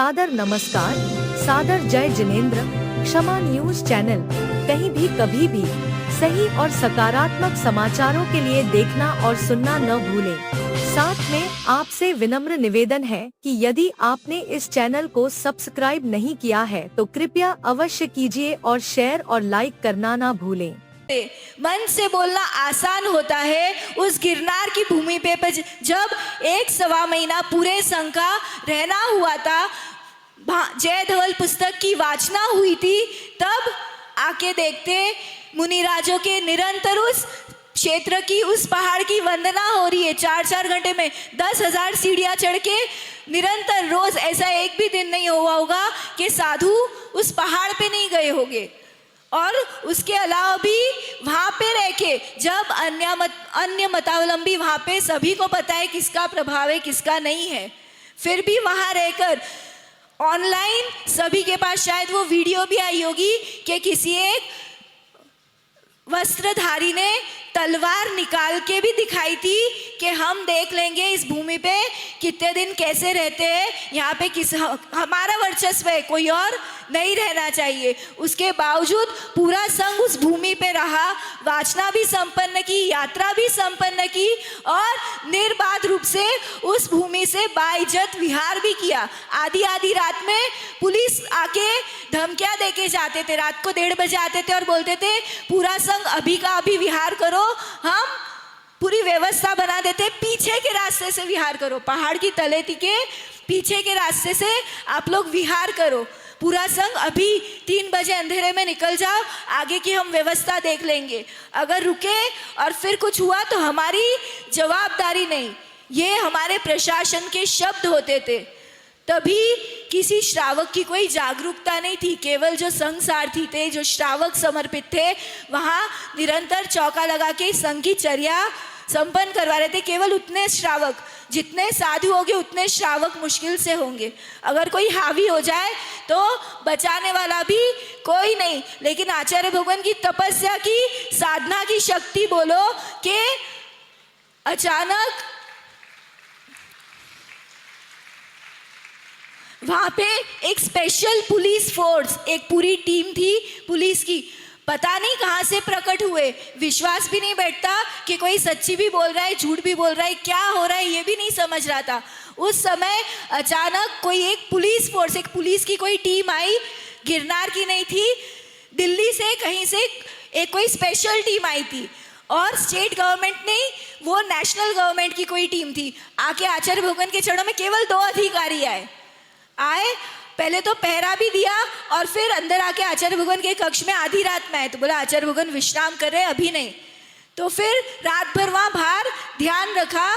सादर नमस्कार, सादर जय जिनेंद्र। क्षमा न्यूज चैनल, कहीं भी कभी भी सही और सकारात्मक समाचारों के लिए देखना और सुनना न भूलें। साथ में आपसे विनम्र निवेदन है कि यदि आपने इस चैनल को सब्सक्राइब नहीं किया है तो कृपया अवश्य कीजिए और शेयर और लाइक करना ना भूलें। मन से बोलना आसान होता है। उस गिरनार की भूमि पे जब 1-1.25 महीना पूरे संघ का रहना हुआ था, जय धवल पुस्तक की वाचना हुई थी, तब आके देखते मुनिराजों के निरंतर उस क्षेत्र की, उस पहाड़ की वंदना हो रही है। 4-4 घंटे में 10,000 सीढ़ियाँ चढ़ के निरंतर रोज, ऐसा एक भी दिन नहीं हुआ होगा कि साधु उस पहाड़ पे नहीं गए होंगे। और उसके अलावा भी वहाँ पे रह के जब अन्य मतावलंबी, वहाँ पे सभी को पता है किसका प्रभाव है किसका नहीं है, फिर भी वहाँ रहकर ऑनलाइन सभी के पास शायद वो वीडियो भी आई होगी कि किसी एक वस्त्रधारी ने तलवार निकाल के भी दिखाई थी कि हम देख लेंगे इस भूमि पे कितने दिन कैसे रहते हैं, यहाँ पे किस हमारा वर्चस्व है, कोई और नहीं रहना चाहिए। उसके बावजूद पूरा संघ उस भूमि पे रहा, वाचना भी संपन्न की, यात्रा भी संपन्न की और निर्बाध रूप से उस भूमि से बाइज्जत विहार भी किया। आधी रात में पुलिस आके धमकियां देके जाते थे, रात को 1:30 बजे आते थे और बोलते थे पूरा संघ अभी का अभी विहार करो, हम पूरी व्यवस्था बना देते, पीछे के रास्ते से विहार करो, पहाड़ की तलेटी के पीछे के रास्ते से आप लोग विहार करो, पूरा संघ अभी 3 बजे अंधेरे में निकल जाओ, आगे की हम व्यवस्था देख लेंगे, अगर रुके और फिर कुछ हुआ तो हमारी जवाबदारी नहीं। ये हमारे प्रशासन के शब्द होते थे। तभी किसी श्रावक की कोई जागरूकता नहीं थी, केवल जो संघ सारथी थे, जो श्रावक समर्पित थे, वहाँ निरंतर चौका लगा के संघ की चर्या संपन्न करवा रहे थे। केवल उतने श्रावक, जितने साधु होंगे उतने श्रावक मुश्किल से होंगे। अगर कोई हावी हो जाए तो बचाने वाला भी कोई नहीं। लेकिन आचार्य भगवान की तपस्या की, साधना की शक्ति बोलो कि अचानक वहाँ पे एक स्पेशल पुलिस फोर्स, एक पूरी टीम थी पुलिस की, पता नहीं कहाँ से प्रकट हुए। विश्वास भी नहीं बैठता कि कोई सच्ची भी बोल रहा है, झूठ भी बोल रहा है, क्या हो रहा है ये भी नहीं समझ रहा था। उस समय अचानक कोई एक पुलिस फोर्स, एक पुलिस की कोई टीम आई, गिरनार की नहीं थी, दिल्ली से कहीं से एक कोई स्पेशल टीम आई थी और स्टेट गवर्नमेंट नहीं, वो नेशनल गवर्नमेंट की कोई टीम थी। आके आचार्य भगवान के चरणों में केवल 2 अधिकारी आए, पहले तो पहरा भी दिया और फिर अंदर आके आचार्य भगवान के कक्ष में आधी रात में आए तो बोला आचार्य भगवान विश्राम कर रहे, अभी नहीं। तो फिर रात भर वहाँ बाहर ध्यान रखा,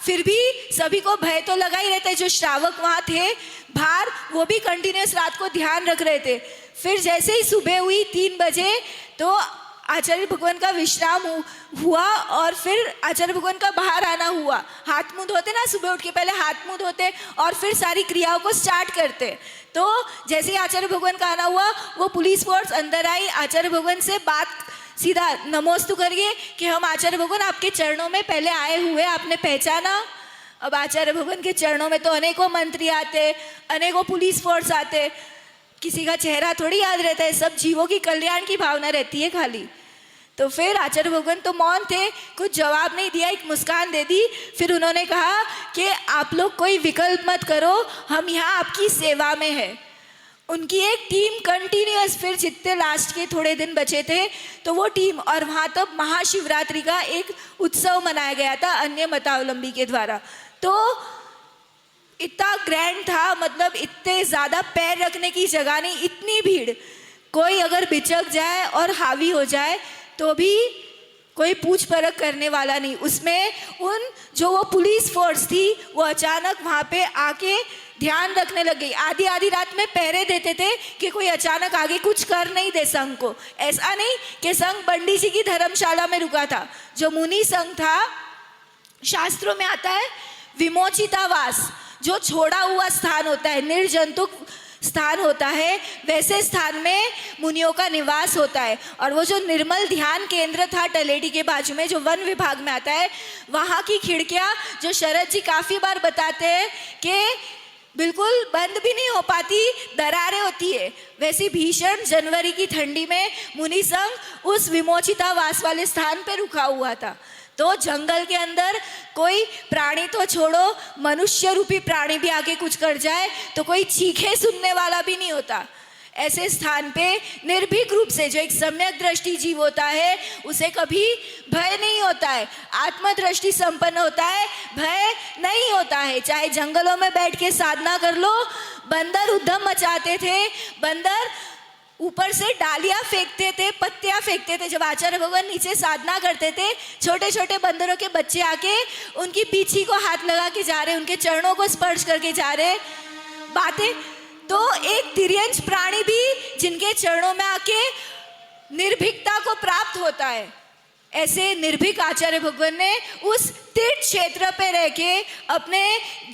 फिर भी सभी को भय तो लगा ही रहता है। जो श्रावक वहाँ थे बाहर, वो भी कंटिन्यूस रात को ध्यान रख रहे थे। फिर जैसे ही सुबह हुई 3 बजे तो आचार्य भगवान का विश्राम हुआ और फिर आचार्य भगवान का बाहर आना हुआ। हाथ मुंह धोते ना, सुबह उठ के पहले हाथ मुंह धोते और फिर सारी क्रियाओं को स्टार्ट करते। तो जैसे ही आचार्य भगवान का आना हुआ, वो पुलिस फोर्स अंदर आई, आचार्य भगवान से बात सीधा नमोस्तु करिए कि हम आचार्य भगवान आपके चरणों में पहले आए हुए, आपने पहचाना। अब आचार्य भगवान के चरणों में तो अनेकों मंत्री आते, अनेकों पुलिस फोर्स आते, किसी का चेहरा थोड़ी याद रहता है, सब जीवों की कल्याण की भावना रहती है खाली। तो फिर आचार्य भगवान तो मौन थे, कुछ जवाब नहीं दिया, एक मुस्कान दे दी। फिर उन्होंने कहा कि आप लोग कोई विकल्प मत करो, हम यहाँ आपकी सेवा में हैं। उनकी एक टीम कंटिन्यूअस, फिर जितने लास्ट के थोड़े दिन बचे थे तो वो टीम, और वहाँ तब महाशिवरात्रि का एक उत्सव मनाया गया था अन्य मतावलंबी के द्वारा। तो इतना ग्रैंड था, मतलब इतने ज़्यादा पैर रखने की जगह नहीं, इतनी भीड़, कोई अगर बिचक जाए और हावी हो जाए तो भी कोई पूछ परख करने वाला नहीं। उसमें जो वो पुलिस फोर्स थी वो अचानक वहाँ पे आके ध्यान रखने लग गई। आधी रात में पहरे देते थे कि कोई अचानक आगे कुछ कर नहीं दे संघ को। ऐसा नहीं कि संघ पंडित जी की धर्मशाला में रुका था। जो मुनि संघ था, शास्त्रों में आता है विमोचितावास, जो छोड़ा हुआ स्थान होता है, निर्जंतुक स्थान होता है, वैसे स्थान में मुनियों का निवास होता है। और वो जो निर्मल ध्यान केंद्र था तलेटी के बाजू में, जो वन विभाग में आता है, वहाँ की खिड़कियाँ, जो शरद जी काफ़ी बार बताते हैं कि बिल्कुल बंद भी नहीं हो पाती, दरारें होती है। वैसी भीषण जनवरी की ठंडी में मुनि संघ उस विमोचितावास वाले स्थान पे रुका हुआ था। तो जंगल के अंदर कोई प्राणी तो छोड़ो, मनुष्य रूपी प्राणी भी आके कुछ कर जाए तो कोई चीखे सुनने वाला भी नहीं होता। ऐसे स्थान पे निर्भीक रूप से जो एक सम्यक दृष्टि जीव होता है उसे कभी भय नहीं होता है, आत्मदृष्टि संपन्न होता है, भय नहीं होता है। चाहे जंगलों में बैठ के साधना कर लो, बंदर उद्यम मचाते थे, बंदर ऊपर से डालियां फेंकते थे, पत्तियां फेंकते थे। जब आचार्य भगवान नीचे साधना करते थे, छोटे छोटे बंदरों के बच्चे आके उनकी पीठी को हाथ लगा के जा रहे, उनके चरणों को स्पर्श करके जा रहे, बातें। तो एक तिर्यंच प्राणी भी जिनके चरणों में आके निर्भीकता को प्राप्त होता है, ऐसे निर्भीक आचार्य भगवान ने उस तीर्थ क्षेत्र पे रह के अपने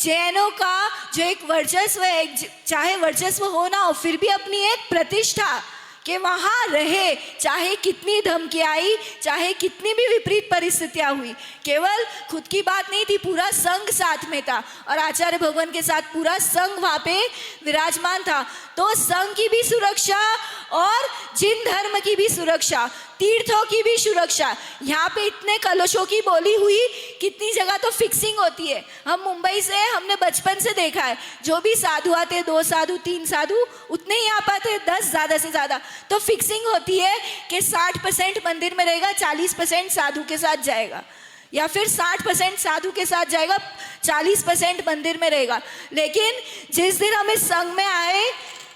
जैनों का जो एक वर्चस्व है, चाहे वर्चस्व हो ना हो, फिर भी अपनी एक प्रतिष्ठा कि वहाँ रहे, चाहे कितनी धमकी आई, चाहे कितनी भी विपरीत परिस्थितियाँ हुई। केवल खुद की बात नहीं थी, पूरा संघ साथ में था और आचार्य भगवान के साथ पूरा संघ वहाँ पे विराजमान था। तो संघ की भी सुरक्षा और जिन धर्म की भी सुरक्षा, तीर्थों की भी सुरक्षा। यहाँ पे इतने कलशों की बोली हुई, कितनी जगह तो फिक्सिंग होती है। हम मुंबई से, हमने बचपन से देखा है, जो भी साधु आते, 2 साधु 3 साधु, उतने ही आ पाते, 10 ज़्यादा से ज़्यादा। तो फिक्सिंग होती है कि 60% मंदिर में रहेगा, 40% साधु के साथ जाएगा, या फिर 60% साधु के साथ जाएगा, 40% मंदिर में रहेगा। लेकिन जिस दिन हम इस संघ में आए,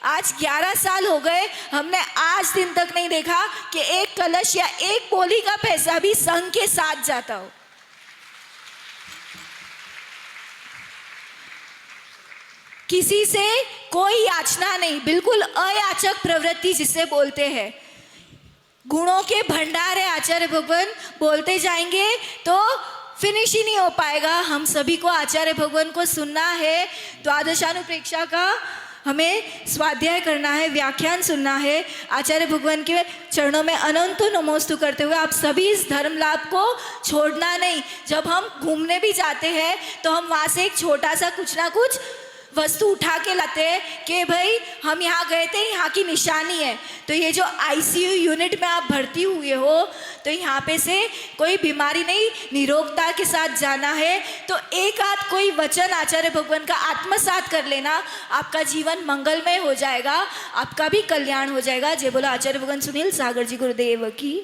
आज 11 साल हो गए, हमने आज दिन तक नहीं देखा कि एक कलश या एक बोली का पैसा भी संघ के साथ जाता हो। किसी से कोई याचना नहीं, बिल्कुल अयाचक प्रवृत्ति जिसे बोलते हैं। गुणों के भंडार है आचार्य भगवान, बोलते जाएंगे तो फिनिश ही नहीं हो पाएगा। हम सभी को आचार्य भगवान को सुनना है, द्वादशानुप्रेक्षा का हमें स्वाध्याय करना है, व्याख्यान सुनना है। आचार्य भगवान के चरणों में अनंतो नमोस्तु करते हुए आप सभी इस धर्म लाभ को छोड़ना नहीं। जब हम घूमने भी जाते हैं तो हम वहाँ से एक छोटा सा कुछ ना कुछ वस्तु उठा के लाते हैं कि भाई हम यहाँ गए थे, यहाँ की निशानी है। तो ये जो ICU यूनिट में आप भर्ती हुए हो, तो यहाँ पे से कोई बीमारी नहीं, निरोगता के साथ जाना है। तो एक आध कोई वचन आचार्य भगवान का आत्मसात कर लेना, आपका जीवन मंगलमय हो जाएगा, आपका भी कल्याण हो जाएगा। जय बोलो आचार्य भगवान सुनील सागर जी गुरुदेव की।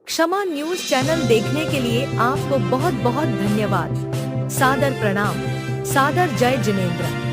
क्षमा न्यूज चैनल देखने के लिए आपको बहुत बहुत धन्यवाद। सादर प्रणाम, सादर जय जिनेंद्र।